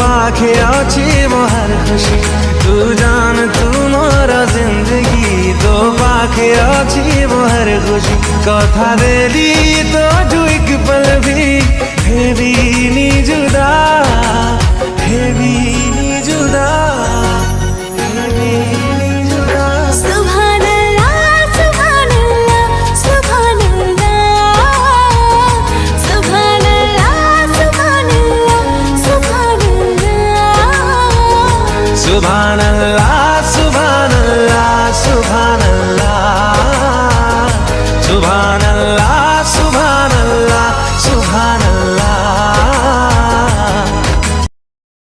पाखे अच्छी मोहर खुशी तू जान तू मोर जिंदगी तो पाखे अच्छी मोहर खुशी कथा देली तो एक पल भी हेवी नी जुदा हेवी नी जुदा हेवी नी जुदा सुभान अल्लाह सुभान अल्लाह सुभान अल्लाह सुभान अल्लाह सुभान अल्लाह सुभान अल्लाह सुभान अल्लाह